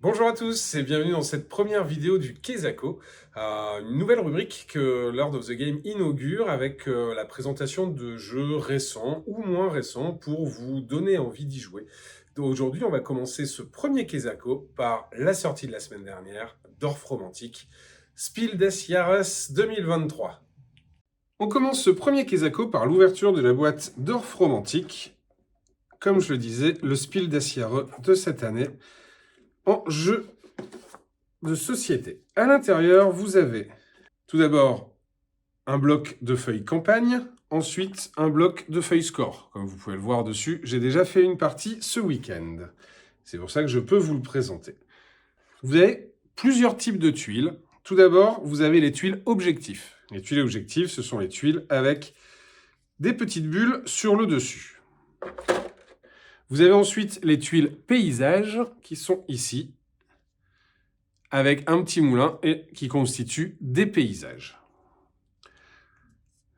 Bonjour à tous et bienvenue dans cette première vidéo du Kezako, une nouvelle rubrique que Lord of the Game inaugure avec la présentation de jeux récents ou moins récents pour vous donner envie d'y jouer. Donc aujourd'hui, on va commencer ce premier Kezako par la sortie de la semaine dernière, Dorf Romantique, Spiel des Jahres 2023. On commence ce premier Kezako par l'ouverture de la boîte Dorf Romantique, comme je le disais, le Spiel des Jahres de cette année, en jeu de société. À l'intérieur, vous avez tout d'abord un bloc de feuilles campagne, ensuite un bloc de feuilles score. Comme vous pouvez le voir dessus, j'ai déjà fait une partie ce week-end. C'est pour ça que je peux vous le présenter. Vous avez plusieurs types de tuiles. Tout d'abord, vous avez les tuiles objectifs. Les tuiles objectifs, ce sont les tuiles avec des petites bulles sur le dessus. Vous avez ensuite les tuiles paysages qui sont ici, avec un petit moulin et qui constitue des paysages.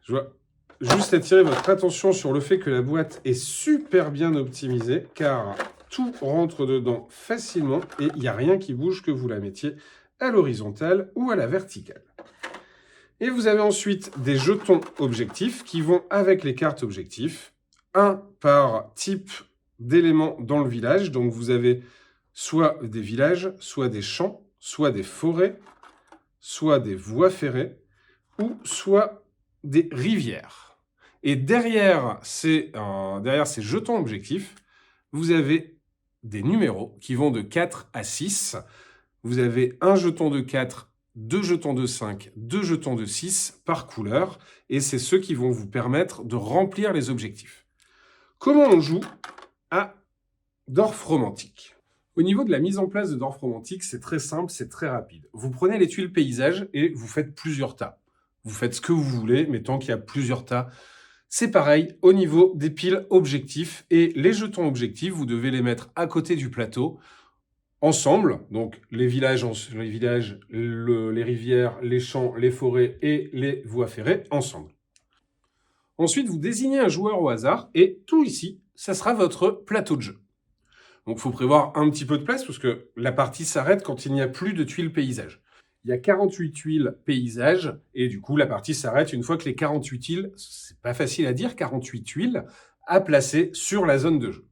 Je dois juste attirer votre attention sur le fait que la boîte est super bien optimisée, car tout rentre dedans facilement et il n'y a rien qui bouge que vous la mettiez à l'horizontale ou à la verticale. Et vous avez ensuite des jetons objectifs qui vont avec les cartes objectifs, un par type d'élément dans le village. Donc vous avez soit des villages, soit des champs, soit des forêts, soit des voies ferrées, ou soit des rivières. Et derrière ces jetons objectifs, vous avez des numéros qui vont de 4 à 6. Vous avez un jeton de 4, deux jetons de 5, deux jetons de 6 par couleur, et c'est ceux qui vont vous permettre de remplir les objectifs. Comment on joue à Dorf Romantique ? Au niveau de la mise en place de Dorf Romantique, c'est très simple, c'est très rapide. Vous prenez les tuiles paysages et vous faites plusieurs tas. Vous faites ce que vous voulez, mais tant qu'il y a plusieurs tas, c'est pareil au niveau des piles objectifs. Et les jetons objectifs, vous devez les mettre à côté du plateau, ensemble. Donc les villages, les rivières, les champs, les forêts et les voies ferrées, ensemble. Ensuite, vous désignez un joueur au hasard et tout ici, ça sera votre plateau de jeu. Donc, il faut prévoir un petit peu de place parce que la partie s'arrête quand il n'y a plus de tuiles paysages. Il y a 48 tuiles paysages et du coup, la partie s'arrête une fois que les 48 tuiles, c'est pas facile à dire, 48 tuiles à placer sur la zone de jeu.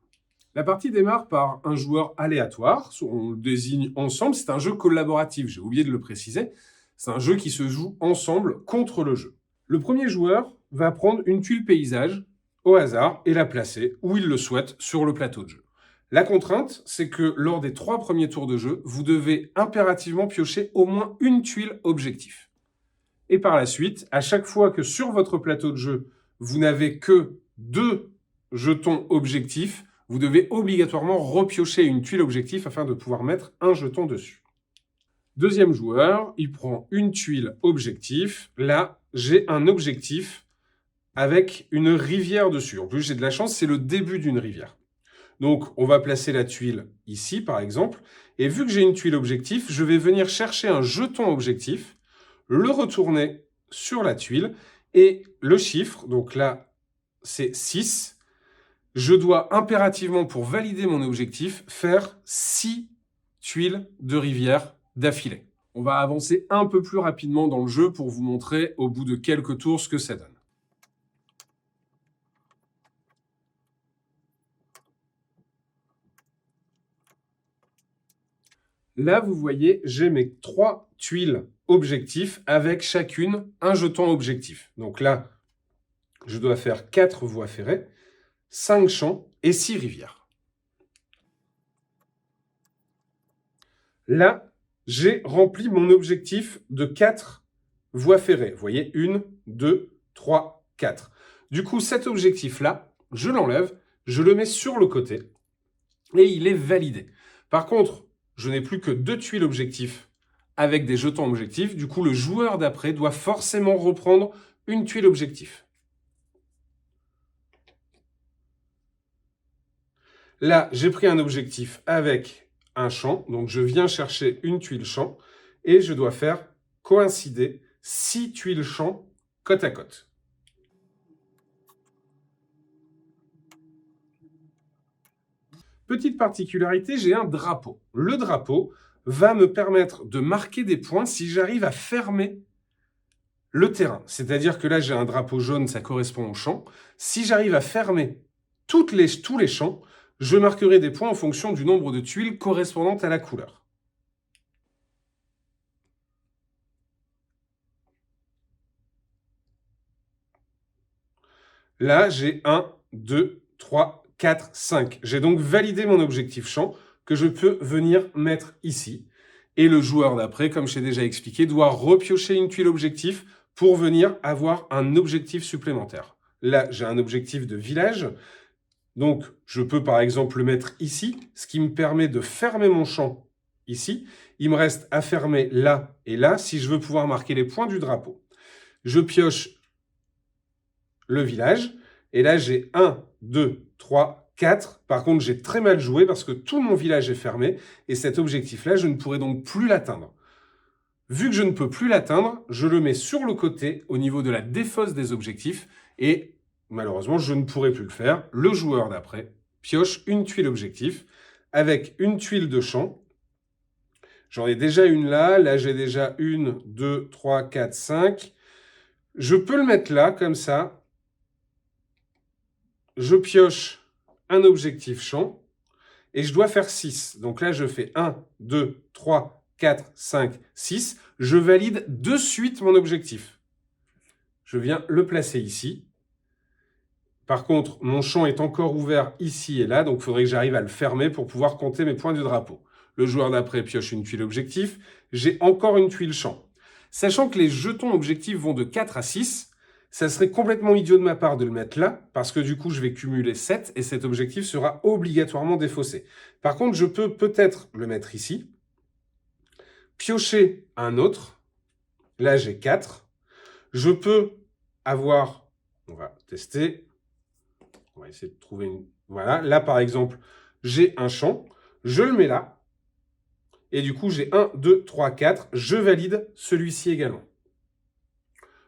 La partie démarre par un joueur aléatoire. On le désigne ensemble. C'est un jeu collaboratif, j'ai oublié de le préciser. C'est un jeu qui se joue ensemble contre le jeu. Le premier joueur va prendre une tuile paysage au hasard et la placer où il le souhaite sur le plateau de jeu. La contrainte, c'est que lors des 3 premiers tours de jeu, vous devez impérativement piocher au moins une tuile objectif. Et par la suite, à chaque fois que sur votre plateau de jeu, vous n'avez que 2 jetons objectifs, vous devez obligatoirement repiocher une tuile objectif afin de pouvoir mettre un jeton dessus. Deuxième joueur, il prend une tuile objectif. Là, j'ai un objectif avec une rivière dessus. En plus, j'ai de la chance, c'est le début d'une rivière. Donc, on va placer la tuile ici, par exemple. Et vu que j'ai une tuile objectif, je vais venir chercher un jeton objectif, le retourner sur la tuile. Et le chiffre, donc là, c'est 6. Je dois impérativement, pour valider mon objectif, faire 6 tuiles de rivière d'affilée. On va avancer un peu plus rapidement dans le jeu pour vous montrer au bout de quelques tours ce que ça donne. Là, vous voyez, j'ai mes 3 tuiles objectifs avec chacune un jeton objectif. Donc là, je dois faire 4 voies ferrées, 5 champs et 6 rivières. Là, j'ai rempli mon objectif de 4 voies ferrées. Vous voyez, 1, 2, 3, 4. Du coup, cet objectif-là, je l'enlève, je le mets sur le côté et il est validé. Par contre, je n'ai plus que 2 tuiles objectifs avec des jetons objectifs. Du coup, le joueur d'après doit forcément reprendre une tuile objectif. Là, j'ai pris un objectif avec un champ. Donc, je viens chercher une tuile champ et je dois faire coïncider 6 tuiles champ côte à côte. Petite particularité, j'ai un drapeau. Le drapeau, va me permettre de marquer des points si j'arrive à fermer le terrain. C'est-à-dire que là, j'ai un drapeau jaune, ça correspond au champ. Si j'arrive à fermer tous les champs, je marquerai des points en fonction du nombre de tuiles correspondant à la couleur. Là, j'ai 1, 2, 3, 4, 5. J'ai donc validé mon objectif champ que je peux venir mettre ici. Et le joueur d'après, comme je t'ai déjà expliqué, doit repiocher une tuile objectif pour venir avoir un objectif supplémentaire. Là, j'ai un objectif de village. Donc, je peux par exemple le mettre ici, ce qui me permet de fermer mon champ ici. Il me reste à fermer là et là si je veux pouvoir marquer les points du drapeau. Je pioche le village. Et là, j'ai 1, 2, 3, 4. Par contre, j'ai très mal joué parce que tout mon village est fermé. Et cet objectif-là, je ne pourrai donc plus l'atteindre. Vu que je ne peux plus l'atteindre, je le mets sur le côté au niveau de la défausse des objectifs. Et malheureusement, je ne pourrai plus le faire. Le joueur d'après pioche une tuile objectif avec une tuile de champ. J'en ai déjà une là. Là, j'ai déjà 1, 2, 3, 4, 5. Je peux le mettre là, comme ça. Je pioche un objectif champ et je dois faire 6. Donc là, je fais 1, 2, 3, 4, 5, 6. Je valide de suite mon objectif. Je viens le placer ici. Par contre, mon champ est encore ouvert ici et là, donc il faudrait que j'arrive à le fermer pour pouvoir compter mes points du drapeau. Le joueur d'après pioche une tuile objectif. J'ai encore une tuile champ. Sachant que les jetons objectifs vont de 4 à 6, ça serait complètement idiot de ma part de le mettre là, parce que du coup, je vais cumuler 7 et cet objectif sera obligatoirement défaussé. Par contre, je peux peut-être le mettre ici, piocher un autre. Là, j'ai 4. Je peux avoir, on va tester, on va essayer de trouver une... Voilà, là par exemple, j'ai un champ, je le mets là, et du coup, j'ai 1, 2, 3, 4, je valide celui-ci également.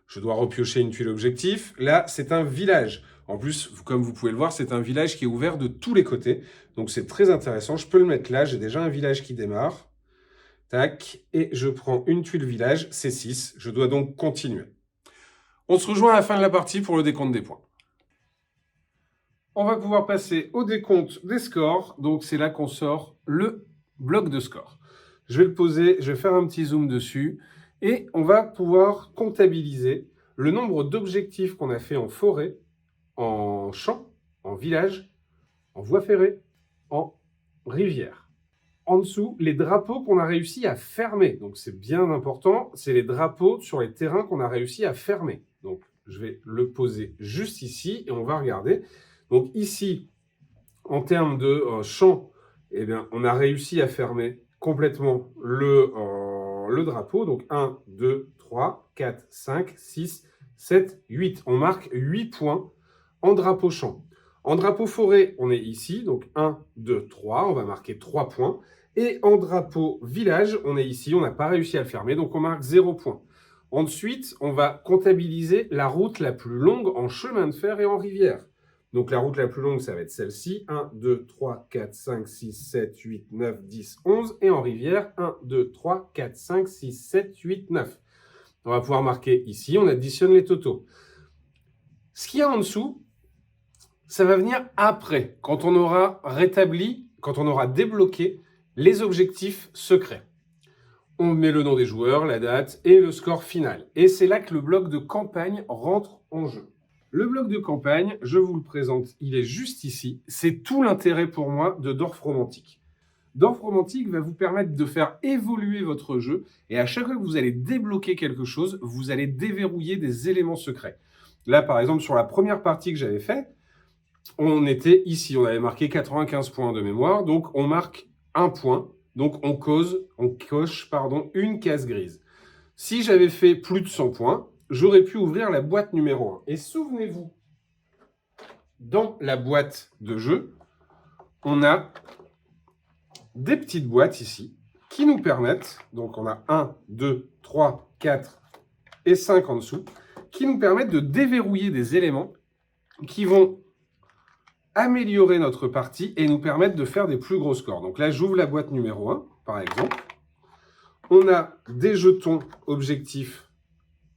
Je dois repiocher une tuile objectif. Là, c'est un village. En plus, comme vous pouvez le voir, c'est un village qui est ouvert de tous les côtés. Donc, c'est très intéressant. Je peux le mettre là. J'ai déjà un village qui démarre. Tac. Et je prends une tuile village. C'est 6. Je dois donc continuer. On se rejoint à la fin de la partie pour le décompte des points. On va pouvoir passer au décompte des scores. Donc, c'est là qu'on sort le bloc de score. Je vais le poser. Je vais faire un petit zoom dessus. Et on va pouvoir comptabiliser le nombre d'objectifs qu'on a fait en forêt, en champ, en village, en voie ferrée, en rivière. En dessous, les drapeaux qu'on a réussi à fermer. Donc c'est bien important, c'est les drapeaux sur les terrains qu'on a réussi à fermer. Donc je vais le poser juste ici et on va regarder. Donc ici, en termes de champ, eh bien, on a réussi à fermer complètement le drapeau. Donc 1, 2, 3, 4, 5, 6, 7, 8. On marque 8 points en drapeau champ. En drapeau forêt, on est ici. Donc 1, 2, 3. On va marquer 3 points. Et en drapeau village, on est ici. On n'a pas réussi à le fermer. Donc on marque 0 points. Ensuite, on va comptabiliser la route la plus longue en chemin de fer et en rivière. Donc la route la plus longue, ça va être celle-ci. 1, 2, 3, 4, 5, 6, 7, 8, 9, 10, 11. Et en rivière, 1, 2, 3, 4, 5, 6, 7, 8, 9. On va pouvoir marquer ici, on additionne les totaux. Ce qu'il y a en dessous, ça va venir après, quand on aura rétabli, quand on aura débloqué les objectifs secrets. On met le nom des joueurs, la date et le score final. Et c'est là que le bloc de campagne rentre en jeu. Le bloc de campagne, je vous le présente, il est juste ici. C'est tout l'intérêt pour moi de Dorf Romantique. Dorf Romantique va vous permettre de faire évoluer votre jeu et à chaque fois que vous allez débloquer quelque chose, vous allez déverrouiller des éléments secrets. Là, par exemple, sur la première partie que j'avais faite, on était ici, on avait marqué 95 points de mémoire, donc on marque un point, donc on coche une case grise. Si j'avais fait plus de 100 points, j'aurais pu ouvrir la boîte numéro 1. Et souvenez-vous, dans la boîte de jeu, on a des petites boîtes ici qui nous permettent, donc on a 1, 2, 3, 4 et 5 en dessous, qui nous permettent de déverrouiller des éléments qui vont améliorer notre partie et nous permettre de faire des plus gros scores. Donc là, j'ouvre la boîte numéro 1, par exemple. On a des jetons objectifs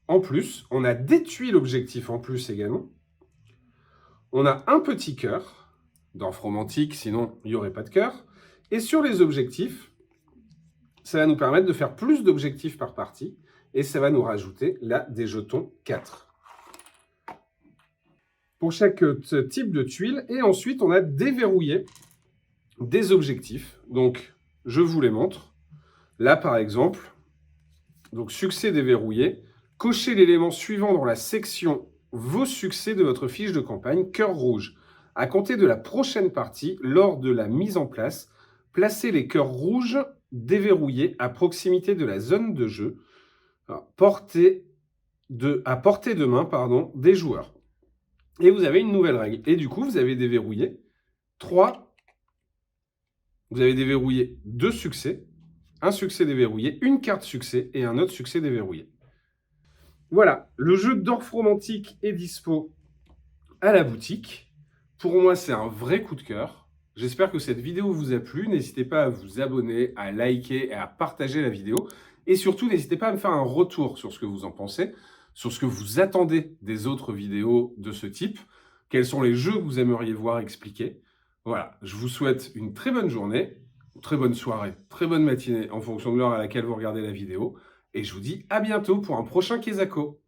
en plus. On a des tuiles objectifs en plus également. On a un petit cœur d'Orphromantique, sinon il n'y aurait pas de cœur. Et sur les objectifs, ça va nous permettre de faire plus d'objectifs par partie. Et ça va nous rajouter là des jetons 4. Pour chaque type de tuile. Et ensuite, on a déverrouillé des objectifs. Donc, je vous les montre. Là, par exemple, donc succès déverrouillé. Cochez l'élément suivant dans la section « Vos succès » de votre fiche de campagne, cœur rouge. À compter de la prochaine partie, lors de la mise en place, placez les cœurs rouges déverrouillés à proximité de la zone de jeu, à portée de main des joueurs. Et vous avez une nouvelle règle. Et du coup, vous avez déverrouillé 2 succès, un succès déverrouillé, une carte succès et un autre succès déverrouillé. Voilà, le jeu d'Orphromantique est dispo à la boutique. Pour moi, c'est un vrai coup de cœur. J'espère que cette vidéo vous a plu. N'hésitez pas à vous abonner, à liker et à partager la vidéo. Et surtout, n'hésitez pas à me faire un retour sur ce que vous en pensez, sur ce que vous attendez des autres vidéos de ce type, quels sont les jeux que vous aimeriez voir expliqués. Voilà, je vous souhaite une très bonne journée, une très bonne soirée, très bonne matinée en fonction de l'heure à laquelle vous regardez la vidéo. Et je vous dis à bientôt pour un prochain Kezako.